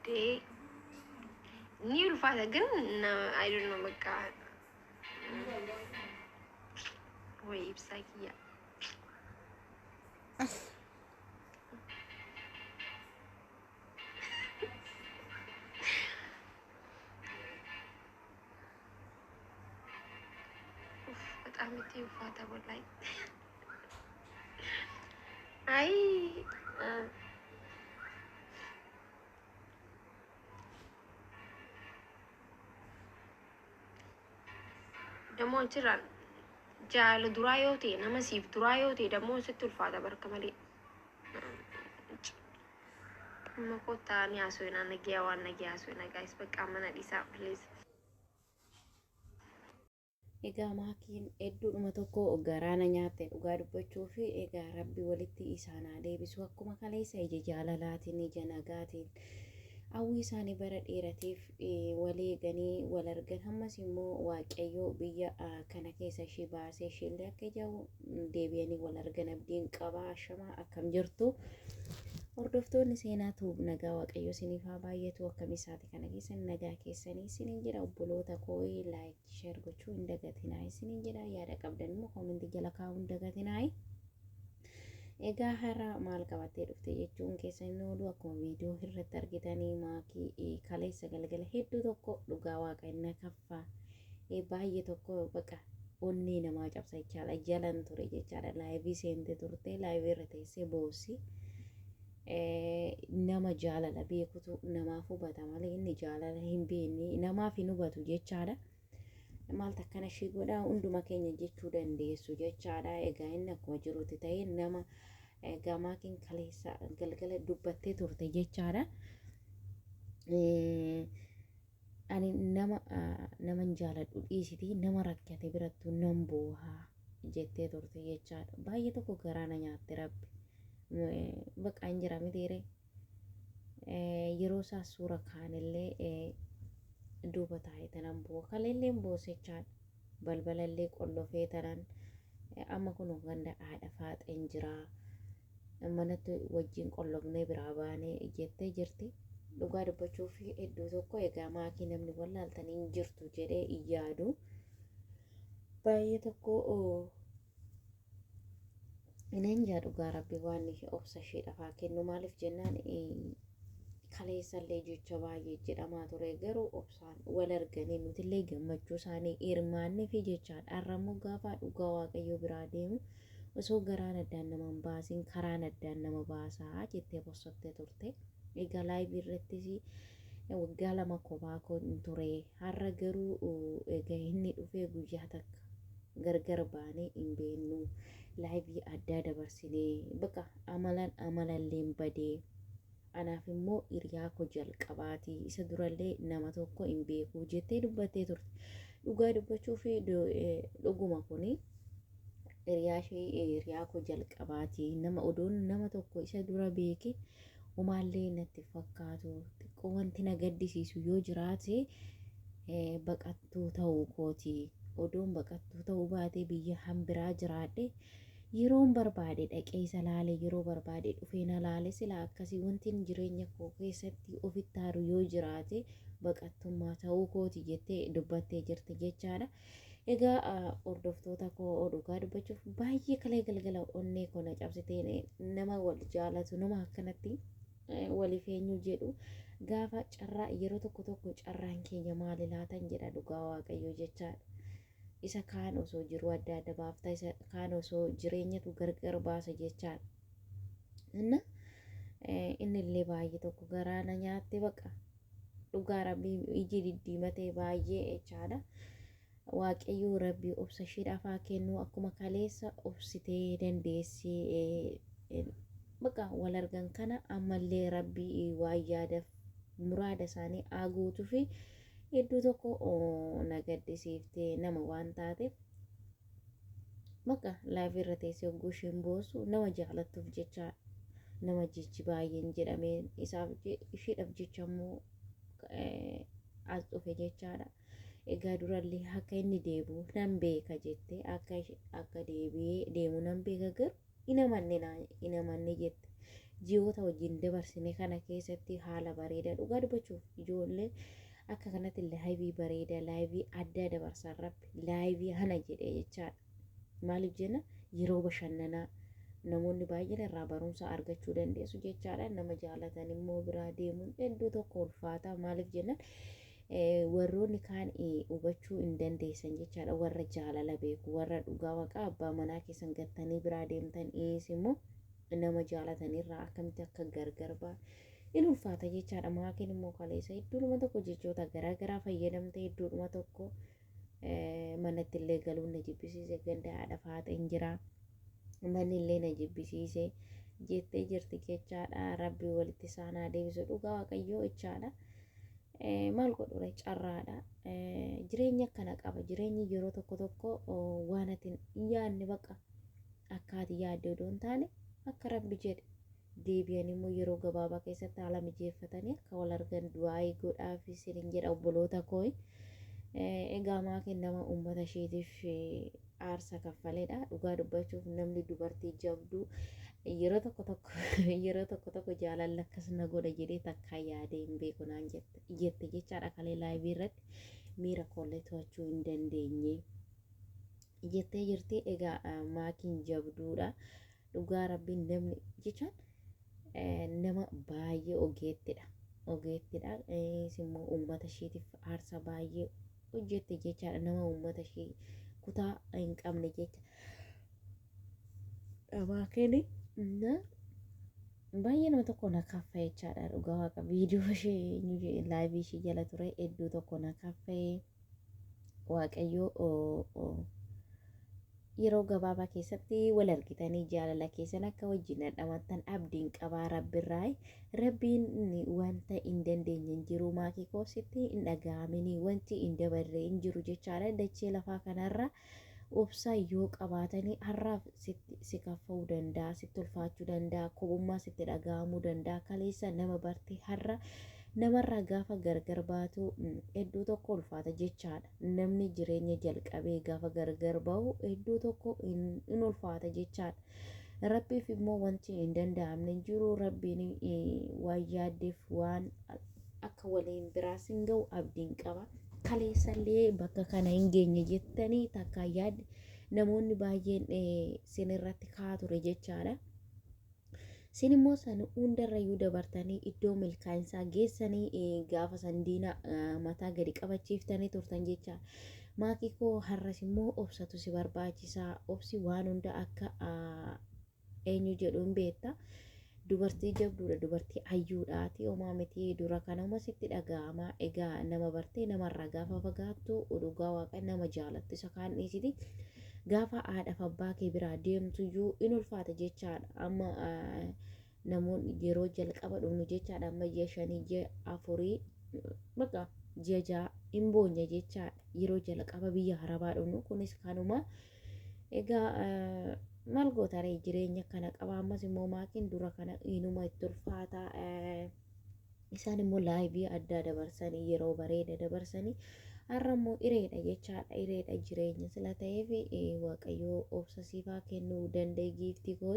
day. New father again? No, I don't know. Baka. Wait, psyche. Yeah. But I'm with you, father. But like, I. Damo jiran jaala duraa yoo ta'e nama siif duraa yoo ta'e dammoo sitti ulfaata barka malee. Amma kottaa ni haasofna nagiyaa waan nagiyaa haasofna guys bakka mana dhiisaa please. Egaa maakiin hedduudhuma tokko garaana nyaatte dhugaa dubbachuu fi egaa rabbi walitti isaanaa deebisu akkuma kaleessa ija jaalalaatiin ija nagaatiin hawwii isaanii bara dheerateef walii ganii wal argan hammas immoo waaqayyoo biyya kana keessa ishee baasee isheellee akka ija deebi'anii wal argan abdiin qabaa ashamaa akkam jirtu. Hordoftoonni seenaatu nagaa waaqayyo isiniif haa baay'atu akkam isaati kana keessan nagaa keessanii isiniin jira obboloota koo'ee laayik sheer gochuu hin dagatinaa isiniin jira yaada qabdan immoo koomentii jala kaa'uu hin dagatinaa. Egaa har'a maal qabattee dhufte jechuun keessan oolu akkuma viidiyoo irratti argitanii maakii kaleessa galgala hedduu tokko dhugaa waaqayna kaffaa baay'ee tokko baqa onnee namaa cabsa jechaadha jalan ture jechaadha laayivii seente turte laayivii irra teessee boossi. Nama jaalala beekutu namaaf hubata malee inni jaalala hin beekne namaaf hin hubatu jechaadha. Maal takkana ishee godhaa hunduma keenya jechuu dandeessu jechaadha. Egaa inni akkuma jirutti ta'ee nama gamaakiin kaleessa galgala dubbattee turte jechaadha. Ani naman jaaladhu dhiisiti nama rakkate birattu nan boohaa jettee turte jechaadha. Baay'ee tokko garaana nyaatte rabbi. Bakka hin jira mitiire yeroo isaa suura kaanillee duuba taa'ee tanan bookaleellee boosechaadha balbalallee qollofee tanan amma kun ganda haadha faaxeen jira manatti wajjin qollofnee biraa baanee jettee jirti. Dhugaa dubbachuuf hedduu tokko egaa maakii namni wallaaltanii jirtu jedhee iyyaadu baay'ee tokko Ineen dhugaa rabbi waan obsa ishee dhafaa kennu maaliif jennaan kaleessallee jecha baay'ee jedhamaa ture garuu obsaan wal arganii nutillee gammachuu isaanii hirmaannee fi jechaadha. Har'ammoo gaafa dhugaa waaqayyoo biraa deemu osoo garaan addaan nama hin baasiin karaan addaan nama baasaa jettee bossottee turte. Egaa laayivii irrattis waggaa 2 kophaa ture. Har'a garuu egaa inni dhufee guyyaa takka gargar baanee hin beeknu. Laayivii addaa dabarsinee bakka amalallee badee anaaf immoo hiriyaa koo jalqabaati isa durallee nama tokko hin beeku jettee dubbattee turte. Dhugaa dubbachuu fi dhuguma kuni hiriyaa koo jalqabaati nama odoon nama tokko isa dura beeke umaallee natti fakkaatu xiqqoo wanti na gaddisiisu yoo jiraate baqattuu ta'uu kooti. Odoon baqattuu ta'uu baatee biyya hambiraa jiraadhe yeroon barbaade dhaqee isa laale yeroo barbaade dhufee na laale sila akkasii wanti jireenya koo keessatti ofitti haaru yoo jiraate baqattummaa ta'uu kooti jettee dubbattee jirti jechaadha. Egaa hordoftoota koo dhugaa dubbachuuf baay'ee kalee galgala onnee koo na cabsitee nama wal jaalatu nama akkanatti waliif eenyu jedhu gaafa carraa yeroo tokko carraan keenya maali laatan jedha dhugaa waaqayyoo jechaadha. Isa kaan osoo jiru adda adda baafta isa kaan osoo jireenyatu gargar baasa jechaadha. Inni illee baay'ee tokko garaana nyaatte baqa dhugaa rabbii iji diddiimatee baay'ee jechaadha. Waaqayyoo rabbii obsa isheedhaaf haa kennu akkuma kaleessa obsitee dandeessee baqa wal argan kana ammallee rabbii waan yaadaaf muraada isaanii haa guutuu fi hedduu tokko na gaddisiiftee nama waan taateef baqa laayivii irra teessee hogguu isheen boosu nama jaalattuuf jecha nama jechi baay'een jedhamee isaaf isheedhaaf jecha immoo as dhufe jechaadha. Egaa durallee akka inni deebi'u nan beeka jettee akka deebi'ee deemu nan beeka garuu hin amanne jette ji'oota wajjin dabarsine kana keessatti haala bareedaa dhugaa dubbachuuf ijoollee akka kanatti laayivii bareedaa laayivii addaa dabarsan rabbi laayivii hana jedhee jechaadha. Maaliif jenna yeroo bashannanaa namoonni baay'een irraa barumsa argachuu dandeessu jechaadha. Nama jaalatan immoo biraa deemuun hedduu tokko ulfaata. Maaliif jenna warroonni kaan hubachuu hin dandeessan jechaadha. Warra jaalala beeku warra dhugaa waaqaa abbaa manaa keessan gattanii biraa deemtan immoo nama jaalatanirraa akkamitti akka gargar ba'an in ulfaata jechaadha. Maakiin immoo kaleessa iddoodhuma tokko jechoota garaagaraa fayyadamte iddoodhuma tokko manatti illee galuun na jibbisiise ganda haadha faata hin jira manni illee na jibbisiise jettee jirti jechaadha. Rabbi walitti isaanaa deebisu dhugaa waaqayyoo jechaadha. Maal godhura carraadha. Jireenya akkana qaba. Jireenyi yeroo tokko tokko waan ati hin yaadne baqa akkaati yaadde odoo hin taane akka rabbi jedhe deebi'an immoo yeroo gabaabaa keessatti haala mijeeffatanii akka wal argan du'aa godhaaf isin jedha obboloota koo. Egaa maakiin nama uummata isheetiif aarsa kaffaledha. Dhugaa dubbachuuf namni dubartii jabduu yeroo tokko tokko jaalala akkas na godha jedhee takka yaadee hin beeku naan jette jechaadha. Kalee laayivii irratti miira kollee to'achuu hin dandeenye jettee jirti. Egaa maakiin jabduudha. Dhugaa rabbiin namni jechaan nama baay'ee ogeettidha. Immoo uummata isheetiif aarsa baay'ee hojjette jechaadha. Nama uummata ishee kutaa hin qabne jecha maakiin baay'ee nama tokko na kaffa jechaadha. Dhugaa waaqa viidiyoo ishee laayivii ishee jala ture hedduu tokko na kaffee waaqayyoo yeroo gabaabaa keessatti wal argitanii jaalala keessan akka wajjin dhadhamattan abdiin qabaa rabbirraa. Rabbiin wanta hin dandeenye hin jiru. Maakii koositti hin dhaga'amini wanti hin dabarre hin jiru jechaadha. Dachee lafaa kanarra obsa yoo qabaatanii har'aaf si kaffa'uu danda'a, sitti ulfaachuu danda'a, kobummaa sitti dhaga'amuu danda'a. Kaleessa nama bartee har'a namarraa gaafa gargar baatu hedduu tokko ulfaata jechaadha. Namni jireenya jalqabee gaafa gargar bahu hedduu tokko in ulfaata jechaadha. Rabbiif immoo wanti hin danda'amne jiru. Rabbiin waan yaaddeef waan akka waliin biraas hin ga'u abdiin qaba. Kaleessallee bakka kana hin geenye jettanii takka yaadde namoonni baay'een sinirratti kaa ture jechaadha. Sin immoo san hundarrayyuu dabartanii iddoo milkaa'insaa geessanii gaafa sandiina mataa gadi qabachiiftanii turtan jecha. Maakii koo har'as immoo obsatu si barbaachisaa. Obsi waan hunda akka eenyu jedhuun beekta. Dubartii jabduudha, dubartii hayyuudhaati. Homaa miti dura kanuma sitti dhaga'ama. Egaa nama bartee namarraa gaafa fagaattu dhugaa waaqa nama jaalattu isa kaan dhiisiti. Gaafa haadhaaf abbaa kee biraa deemtuyyuu in ulfaata jechaadha. Amma namoonni yeroo jalqaba dhumnu jechaadha. Amma ji'a 5 ji'a 4 bakka ji'a 6 hin boonye jechaadha. Yeroo jalqaba biyya harabaa dhumnu kunis kanuma. Egaa maal gootaree jireenya kana qaba. Ammas immoo maakiin dura kana inuma itti ulfaata. Isaan immoo laayivii addaa dabarsanii yeroo bareeda dabarsanii har'a immoo hireedha jechaadha. Hireedha jireenya sila ta'eef waaqayyoo obsa siifaa kennuu danda'e giiftii koo.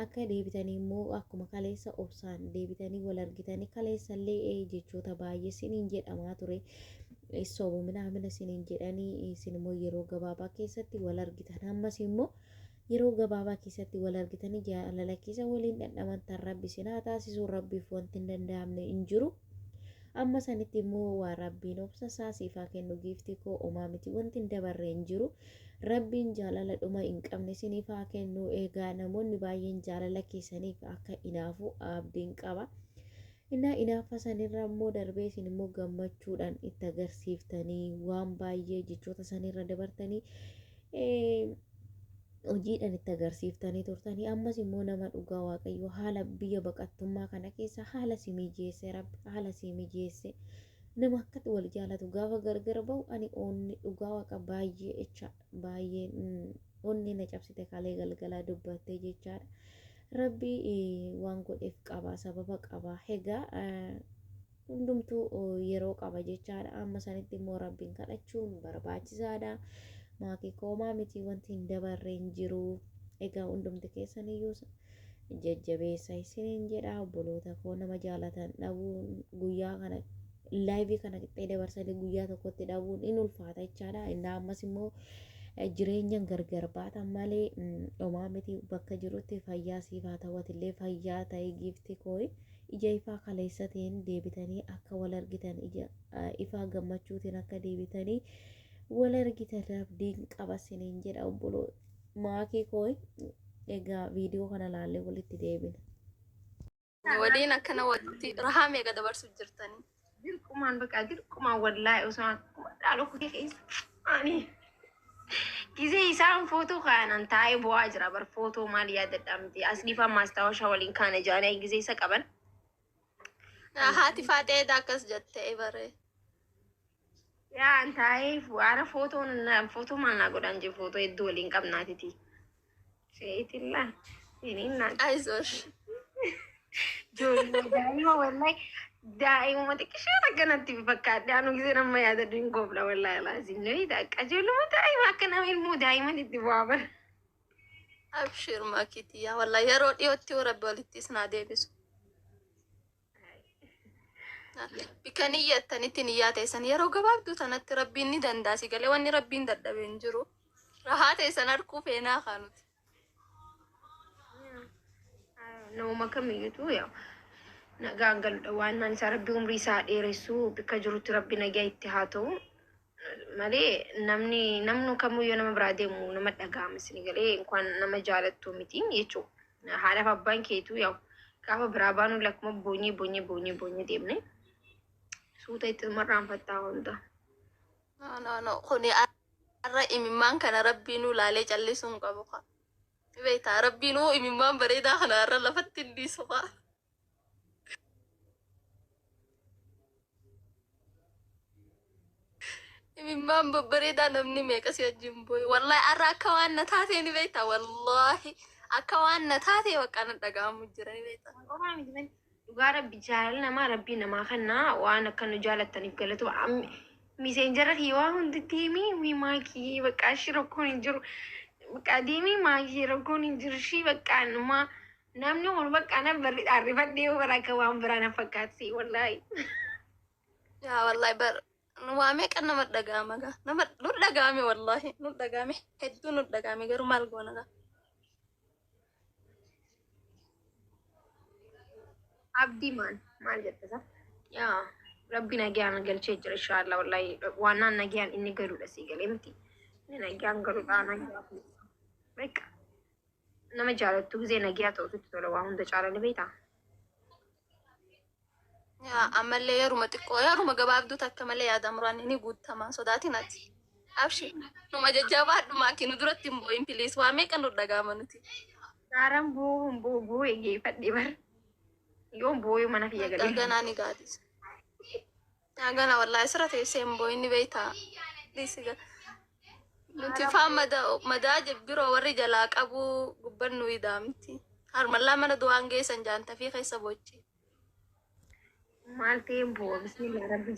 Akka deebitanii immoo akkuma kaleessa obsaan deebitanii wal argitanii kaleessallee jechoota baay'ee siniin jedhamaa ture. Sobuu minaamina siniin jedhanii isin immoo yeroo gabaabaa keessatti wal argitan. Ammas immoo yeroo gabaabaa keessatti wal argitanii jaalala keessa waliin dhandhamantan rabbi sinaa taasisuu. Rabbiif wanti hin danda'amne hin jiru. Amma sanitti immoo waa rabbiin obsa isaa siifaa kennu giiftii koo homaa miti wanti hin dabarre hin jiru. Rabbiin jaalala dhuma hin qabne siniifaa kennu. Egaa namoonni baay'een jaalala keessaniif akka inaafuu abdiin qaba. Inaafa sanirra immoo darbee isin immoo gammachuudhaan itti agarsiiftanii waan baay'ee jechoota sanirra dabartanii hojiidhaan itti agarsiiftanii turtanii. Ammas immoo nama dhugaa waaqayyoo haala biyya baqattummaa kana keessa haala si mijeesse rabbi haala si mijeesse nama akkatti wal jaalatu gaafa gargar bahu ani onni dhugaa waaqa baay'ee jecha baay'ee onni na cabsite kalee galgalaa dubbattee jechaadha. Rabbi waan godheef qaba sababa qaba. Egaa hundumtuu yeroo qaba jechaadha. Amma sanitti immoo rabbiin kadhachuun barbaachisaadha. Maakii koomaa miti wanti hin dabarre hin jiru. Egaa hundumti keessaniyyuu jajjabeessa isiniin jedha obboloota koo nama jaalatan dhabuun guyyaa kana laayivii kana qixxee dabarsanii guyyaa tokkotti dhabuun in ulfaata jechaadha. Inni ammas immoo jireenyaan gargar baatan malee homaa miti bakka jirutti fayyaa siif haa ta'utillee fayyaa ta'ee giifti kooyi ija ifaa kaleessa ta'een deebitanii akka wal argitan ija ifaa gammachuutiin akka deebitanii wal argitan abdiin qaba isiniin jedha obboloota maakii kooyi. Egaa viidiyoo kana laallee walitti deebina. Waliin akkana walitti rahaa meeqa dabarsuuf jirtanii? Dirqumaan bakka dirqumaan wallaahi osoo dhaaloo kutee keessa ani ጊዜ isaan footoo kaanan taa'ee bu'aa jira bar footoo maal yaadadhaa miti as dhiifaa maasታወሻ waliin kaana jaanii ጊዜ isa qaban. Haati faatee akkas jettee baree. Yaa taa'ee waara footoo maal naa godhan jee footoo hedduu waliin qabnaatiti. Seetilla ininnaan. Aizosh. Joollee daa'ima wallahi daa'imuma xiqqishee akkanatti fakkaadde anu gisee nama yaadadhu hin goobla wallahi laazim nuyi daqqa ijoolluma daa'ima akka nama ilmoo daa'iman itti bu'aa bara. Abshir makitiya wallahi yeroo dhiyootti rabbi walitti isin haa deebisu. Bika niyyattanitti niyyaa teessan yeroo gabaabduu sanatti rabbiin ni dandaasi galee wanni rabbiin dadhabee hin jiru. Rahaa teessan harkuu feenaa kaanuti. Nama kamiyyuutu yaa nagaan galudha waannaan isaa rabbi umrii isaa dheeressuu bika jirutti rabbi nagaa itti haa ta'u malee namni kamiyyuu nama biraa deemu nama dhaga'ama isin galee inkaan nama jaalattu miti jechuudha. Haadhaaf abbaan keetu yaa gaafa biraa baanu lakkuma boonyee deemne suuta itti marraanfattaa hunda. No kuni arra imimmaan kana rabbiinuu laalee callisuu hin qabu kaa. Beektaa rabbiinuu imimmaan bareedaa kana irra lafatti hin dhiisu kaa. Imimmaan babbareedaa namni meeqa si wajjin booyi. Wallahi arra akka waan na taatee ni beektaa wallahi akka waan na taatee bakka na dhaga'amu jira ni beektaa. Dhugaa rabbi jaalala namaa rabbii namaa kannaa waan akka nu jaalattaniif galatu miseenjara waan hunditti himi maakii bakka ashii rakkoon hin jiru. Bakka deemee maakii rakkoon hin jiru shii bakka nama namni kun bakka na barri dhaarrifadhee bara akka waan biraa na fakkaatse wallahi. Yaa wallahi bar waa meeqa nama dhaga'ama gaa nama nu dhaga'ame wallahi nu dhaga'ame hedduu nu dhaga'ame garuu maal goona gaa. Abdii maal jettasa? Yaa rabbi nagaan galchee jira inshallah wallahi waannaan nagaan inni galuudha si galee miti. Inni nagaan galuudha nagaa. Bakka nama jaalattu gisee nagaa ta'utu tola waa hunda caalanii beektaa. Yaa ammallee yeruma xiqqoo yeruma gabaabduu takka malee yaadamuraan ni guutamaa sodaatiin ati. Abshii numa jajjabaadhumaa kinu duratti hin boo'in piliis waa meeqa nu dhaga'ama nuti. Gaaraan boo eegeeffadhee bara. Yoon boo'uu mana fiyya galee. Ganaa ni gaadis. Yaa gana wallahi sirra teessee hin boo'in ni beektaa. Dhiisiga. Nuti faan madaa jibbiroo warri jalaa qabu gubbannu idaamti. Harmallaa mana du'aan geessan jaanta fi keessa bochi. Maal ta'een boo bismillah rabbi